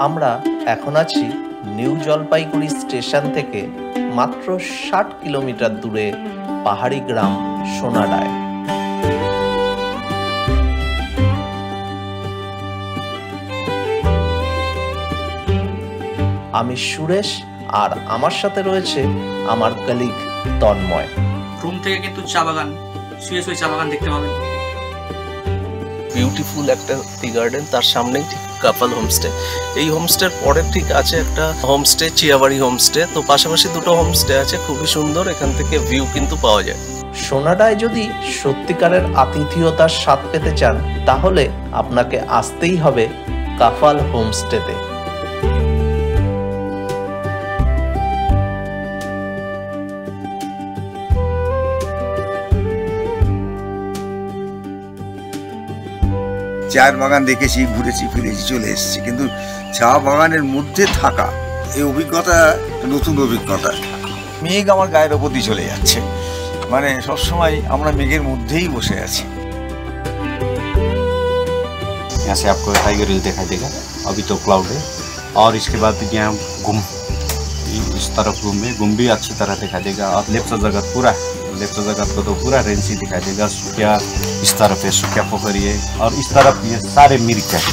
আমরা এখন আছি নিউ জলপাইগুড়ি স্টেশন থেকে মাত্র 60 কিলোমিটার দূরে পাহাড়ি গ্রাম সোনাডায়। আমি সুরেশ আর আমার সাথে রয়েছে আমার কলিগ তন্ময়। রুম থেকে কিন্তু চা বাগান, শুয়ে শুয়ে চা বাগান দেখতে পাবেন। বিউটিফুল একটা টি গার্ডেন, তার সামনেই ঠিক কাপাল হোমস্টে। এই হোমস্টের পরে ঠিক আছে একটা হোমস্টে, চিয়াবাড়ি হোমস্টে। তো পাশাপাশি দুটো হোমস্টে আছে, খুবই সুন্দর। এখান থেকে ভিউ কিন্তু পাওয়া যায়। সোনাডায় যদি সত্যিকারের আতিথেয়তার স্বাদ পেতে চান তাহলে আপনাকে আসতেই হবে কাপাল হোমস্টেতে। চায়ের বাগান দেখেছি, ঘুরেছি ফিরেছি, চলে এসেছি, কিন্তু চা বাগানের মধ্যে থাকা এই অভিজ্ঞতা নতুন অভিজ্ঞতা। মেঘ আমার গায়ের ওপর দিয়ে চলে যাচ্ছে, মানে সবসময় আমরা মেঘের মধ্যেই বসে আছি। यहाँ से आपको टाइगर हिल दिखाई देगा, अभी तो क्लाउड है। और इसके बाद यहाँ गुम, इस तरफ गुम भी अच्छी तरह दिखाई देगा। और लेफ्ट जगत पूरा, लेफ्ट जगत को तो पूरा रेंसी दिखाई देगा। सुकिया इस तरफ है, सुकिया पोखरी है, और इस तरफ ये सारे मिर्च है।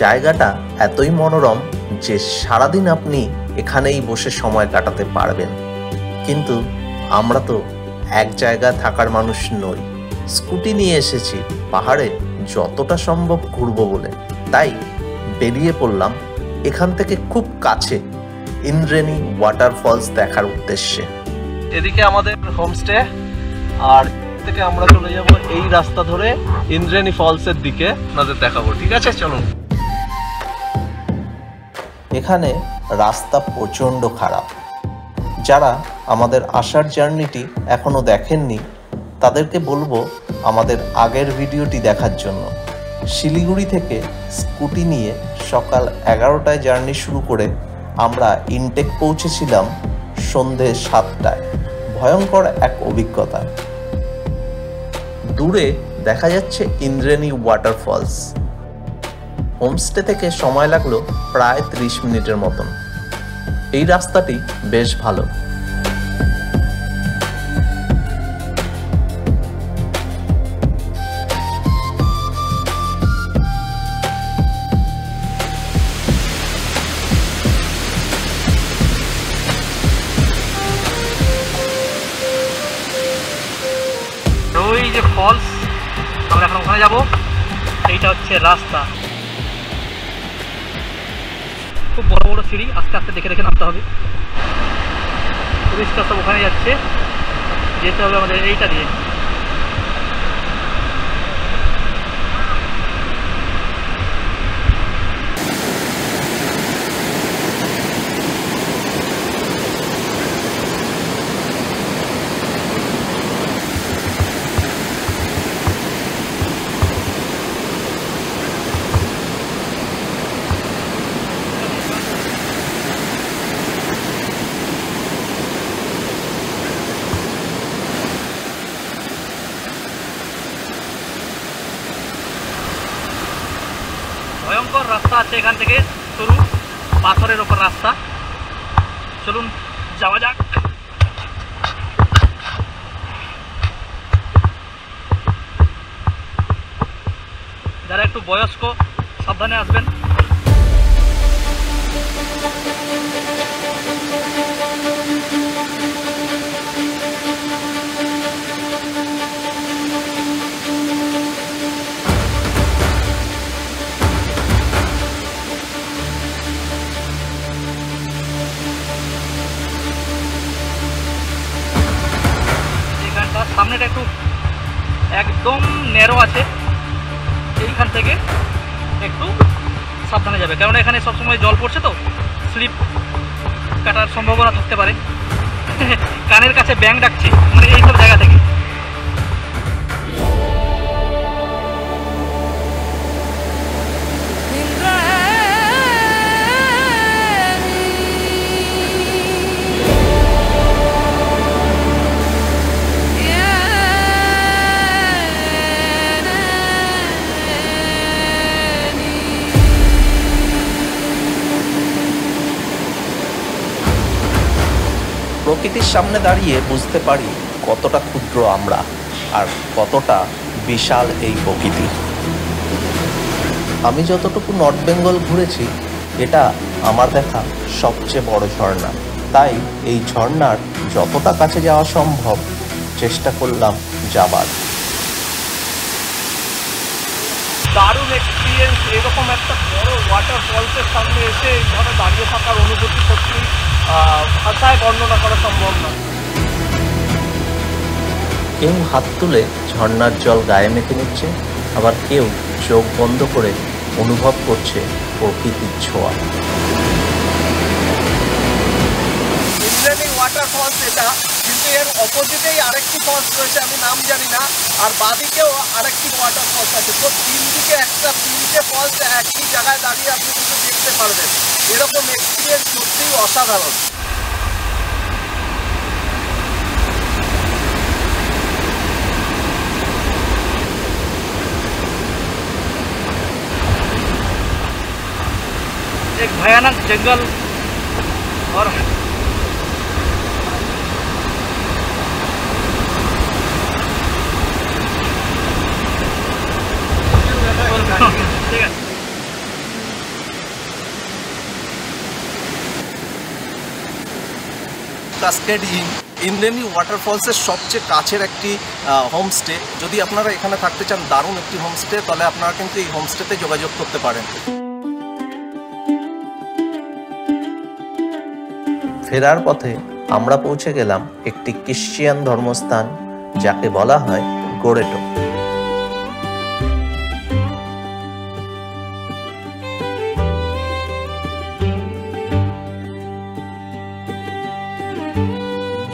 জায়গাটা এতই মনোরম যে সারাদিন আপনি এখানেই বসে সময় কাটাতে পারবেন। কিন্তু আমরা তো এক জায়গায় থাকার মানুষ নই, স্কুটি নিয়ে এসেছি পাহাড়ে যতটা সম্ভব ঘুরবো বলে। তাই বেরিয়ে পড়লাম এখান থেকে খুব কাছে ইন্দ্রেণী ওয়াটারফলস দেখার উদ্দেশ্যে। এদিকে আমাদের হোমস্টে, আর থেকে আমরা চলে যাব এই রাস্তা ধরে ইন্দ্রেণী ফলসের দিকে, আপনাদের দেখাবো। ঠিক আছে, চলুন। এখানে রাস্তা প্রচণ্ড খারাপ। যারা আমাদের আসার জার্নিটি এখনো দেখেননি তাদেরকে বলবো আমাদের আগের ভিডিওটি দেখার জন্য। শিলিগুড়ি থেকে স্কুটি নিয়ে সকাল 11টায় জার্নি শুরু করে আমরা ইনটেক পৌঁছেছিলাম সন্ধে 7টায়। ভয়ঙ্কর এক অভিজ্ঞতা। দূরে দেখা যাচ্ছে ইন্দ্রেণী ওয়াটারফলস। হোমস্টে থেকে সময় লাগলো প্রায় 30 মিনিটের মতন। এই রাস্তাটি বেশ ভালো। ওই যে ফলস, আমরা এখন ওখানে যাবো। এইটা হচ্ছে রাস্তা, খুব বড় বড় সিঁড়ি, আস্তে আস্তে দেখে দেখে নামতে হবে। টুরিস্টরা সব ওখানে যাচ্ছে, যেতে হবে আমাদের এইটা দিয়ে। ভয়ঙ্কর রাস্তা আছে এখান থেকে শুরু, পাথরের ওপর রাস্তা। চলুন যাওয়া যাক। যারা একটু বয়স্ক সাবধানে আসবেন। সামনেটা একটু একদম ন্যারো আছে, এইখান থেকে একটু সাবধানে যাবে, কারণ এখানে সবসময় জল পড়ছে, তো স্লিপ কাটার সম্ভাবনা থাকতে পারে। কানের কাছে ব্যাং ডাকছে, মানে এইসব জায়গা থেকে। প্রকৃতির সামনে দাঁড়িয়ে বুঝতে পারি কতটা ক্ষুদ্র আমরা আর কতটা বিশাল এই প্রকৃতি। আমি যতটুকু নর্থ বেঙ্গল ঘুরেছি, এটা আমার দেখা সবচেয়ে বড় ঝর্ণা। তাই এই ঝর্ণার যতটা কাছে যাওয়া সম্ভব চেষ্টা করলাম যাবার। দারুণ এক্সপিরিয়েন্স। এরকম একটা বড় ওয়াটারফলসের সামনে এসে এইভাবে দাঁড়িয়ে থাকার অনুভূতি সত্যি ভাষায় বর্ণনা করা সম্ভব না। কেউ হাত তুলে ঝর্ণার জল গায়ে মেখে নিচ্ছে, আবার কেউ চোখ বন্ধ করে অনুভব করছে প্রকৃতির ছোঁয়া। ইন্দ্রাণী ওয়াটারফলস এটা, কিন্তু এর অপোজিটেই আরেকটি ফলস রয়েছে, আমি নাম জানি না, আর বাদিকেও আরেকটি ওয়াটারফলস আছে। তো তিনদিকে তিনটে ফলস একই জায়গায় দাঁড়িয়ে আপনি কিন্তু দেখতে পারবেন। এরকম এক্সপিরিয়েন্স সত্যিই অসাধারণ। एक भयानक जंगल और ठीक है। কাস্কেড ইন ইন্দ্রাণী ওয়াটারফলসের সবচেয়ে কাছের একটি হোমস্টে। যদি আপনারা এখানে থাকতে চান, দারুণ একটি হোমস্টে, তাহলে আপনারা কিন্তু এই হোমস্টেতে যোগাযোগ করতে পারেন। ফেরার পথে আমরা পৌঁছে গেলাম একটি ক্রিশ্চিয়ান ধর্মস্থান, যাকে বলা হয় গোরেটো।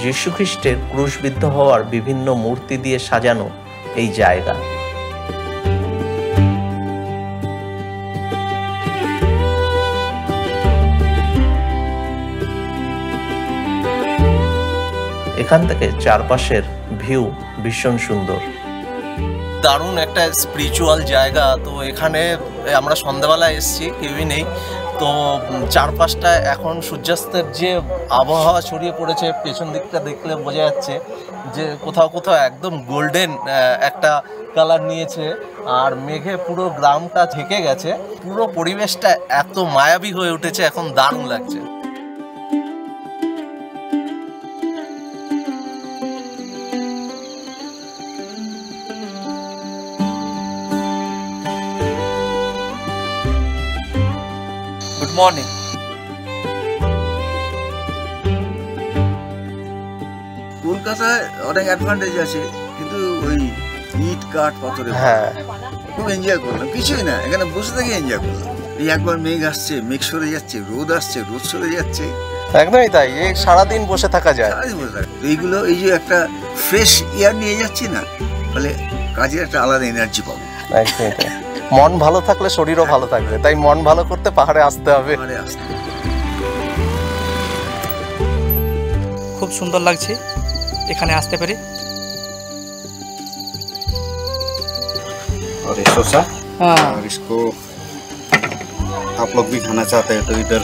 যীশু খ্রিস্টের ক্রুশবিদ্ধ হওয়ার বিভিন্ন মূর্তি দিয়ে সাজানো এই জায়গা। এখান থেকে চারপাশের ভিউ ভীষণ সুন্দর। দারুণ একটা স্পিরিচুয়াল জায়গা। তো এখানে আমরা সন্ধ্যাবেলা এসেছি, কেউই নেই। তো চারপাশটা এখন সূর্যাস্তের যে আবহাওয়া ছড়িয়ে পড়েছে, পেছন দিকটা দেখলে বোঝা যাচ্ছে যে কোথাও কোথাও একদম গোল্ডেন একটা কালার নিয়েছে, আর মেঘে পুরো গ্রামটা ঢেকে গেছে। পুরো পরিবেশটা এত মায়াবী হয়ে উঠেছে, এখন দারুণ লাগছে। Good morning. কলকাতায় অনেক অ্যাডভান্টেজ আছে, কিন্তু ওই ইট কাঠ পাথরে খুব এনজয় করলাম। কিছুই না, এখানে বসে থেকে এনজয় করলাম। এই একবার মেঘ আসছে, মেঘ সরে যাচ্ছে, রোদ আসছে, রোদ সরে যাচ্ছে। একদমই তাই, এই সারাদিন বসে থাকা যায়। সারাদিন বসে থাকে। এইগুলো এই যে একটা ফ্রেশ এয়ার নিয়ে যাচ্ছি না, ফলে কাজের একটা আলাদা এনার্জি পাবো। একদমই তাই। মন ভালো থাকলে শরীরও ভালো থাকবে, তাই মন ভালো করতে পাহাড়ে আসতে হবে। খুব সুন্দর লাগছে এখানে আসতে পেরে। और ये शोषा, हाँ। और इसको आप लोग भी खाना चाहते हैं तो इधर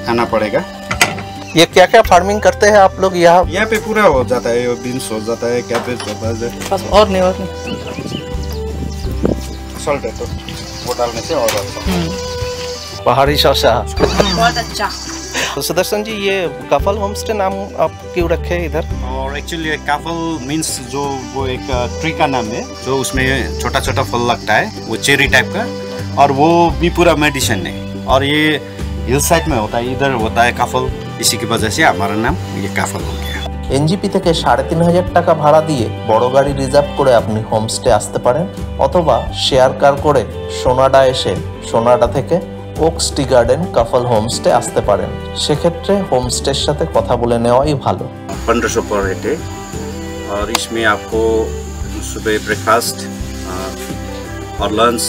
खाना पड़ेगा। ये क्या क्या फार्मिंग करते हैं आप लोग यहाँ? यहाँ पे पूरा हो जाता है, बीन्स हो जाता है, कैबेज होता है, बस और नहीं सॉल्ट है तो वो डालने से और अच्छा। पहाड़ी शौशा। बहुत अच्छा। तो सुदर्शन जी, ये कफल होमस्टे नाम आप क्यों रखे हैं इधर? और एक्चुअली काफल मीन्स जो वो एक ट्री का नाम है, जो उसमें छोटा छोटा फल लगता है, वो चेरी टाइप का, और वो भी पूरा मेडिसिन है। और ये हिल साइड में होता है, इधर होता है काफल, इसी की वजह से हमारा नाम ये काफल हो गया। এনজিপি থেকে ৩৫০০ টাকা ভাড়া দিয়ে বড় গাড়ি রিজার্ভ করে আপনি হোমস্টে আসতে পারেন, অথবা শেয়ার কার করে সোনাডা এসে সোনাডা থেকে ওকস টি গার্ডেন কাফল হোমস্টে আসতে পারেন। সেক্ষেত্রে হোমস্টের সাথে কথা বলে নেওয়াই ভালো। 1500 पर डे, और इसमें आपको सुबह ब्रेकफास्ट और लंच,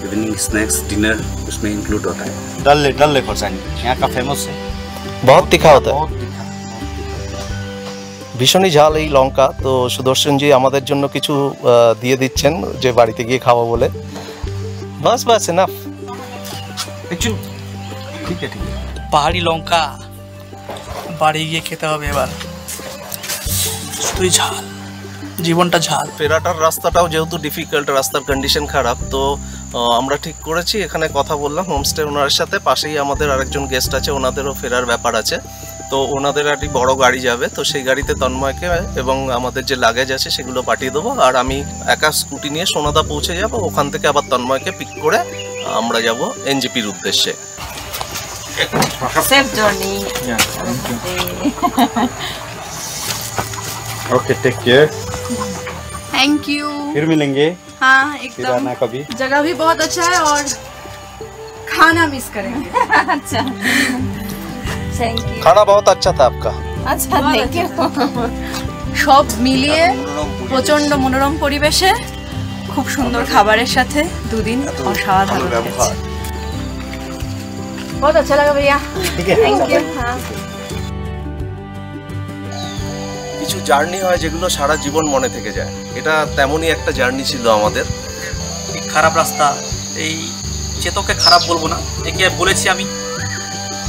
इवनिंग स्नैक्स, डिनर उसमें इंक्लूड होता है। डल लेक फरसानी यहाँ का फेमस है, बहुत तीखा होता है, बहुत तीखा। ভীষণই ঝাল এই লঙ্কা। তো সুদর্শনজি আমাদের জন্য কিছু দিয়ে দিচ্ছেন, যে বাড়িতে গিয়ে খাবো বলে। বাস বাস এনাফ। एक्चुअली ठीक है। পাহাড়ি লঙ্কা বাড়ি গিয়ে খেতে হবে এবার শুধুই ঝাল, জীবনটা ঝাল। ফেরাটার রাস্তাটাও যেহেতু ডিফিকাল্ট, রাস্তার কন্ডিশন খারাপ, তো আমরা ঠিক করেছি এখানে কথা বললাম হোমস্টে ওনার সাথে, পাশেই আমাদের আরেকজন গেস্ট আছে, ওনাদেরও ফেরার ব্যাপার আছে, তো ওনাদের একটি বড় গাড়ি যাবে, তো সেই গাড়িতে তন্ময়কে এবং আমাদের যে লাগেজ আছে সেগুলো পাঠিয়ে দেবো, আর আমি একা স্কুটি নিয়ে সোনাদা পৌঁছে যাব, ওখান থেকে আবার তন্ময়কে পিক করে আমরা যাব এনজেপির উদ্দেশ্যে। Safe journey. Okay, take care, thank you. फिर मिलेंगे, हाँ फिर एकदम, आना कभी। जगह भी बहुत अच्छा है और खाना मिस करेंगे। अच्छा थैंक यू। खाना बहुत अच्छा था आपका। अच्छा थैंक यू। সব মিলিয়ে প্রচন্ড মনোরম পরিবেশে খুব সুন্দর খাবারের সাথে দুদিন অসাধারণ লেগেছে। बहुत अच्छा लगा भैया, थैंक यू। हाँ কিছু জার্নি হয় যেগুলো সারা জীবন মনে থেকে যায়, এটা তেমনই একটা জার্নি ছিল আমাদের। এই খারাপ রাস্তা, এই চেতককে খারাপ বলবো না, একে বলেছি আমি,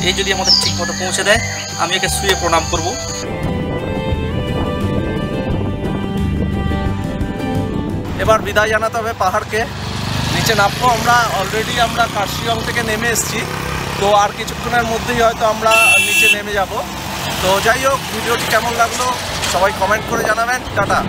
এই যদি আমাদের ঠিক মতো পৌঁছে দেয় আমি একে শুয়ে প্রণাম করব। এবার বিদায় জানাতে হবে পাহাড়কে, নিচে নামবো আমরা। অলরেডি আমরা কার্শিয়ং থেকে নেমে এসেছি, তো আর কিছুক্ষণের মধ্যেই হয়তো আমরা নিচে নেমে যাব। তো যাই হোক, ভিডিওটি কেমন লাগলো সবাই কমেন্ট করে জানাবেন। টাটা।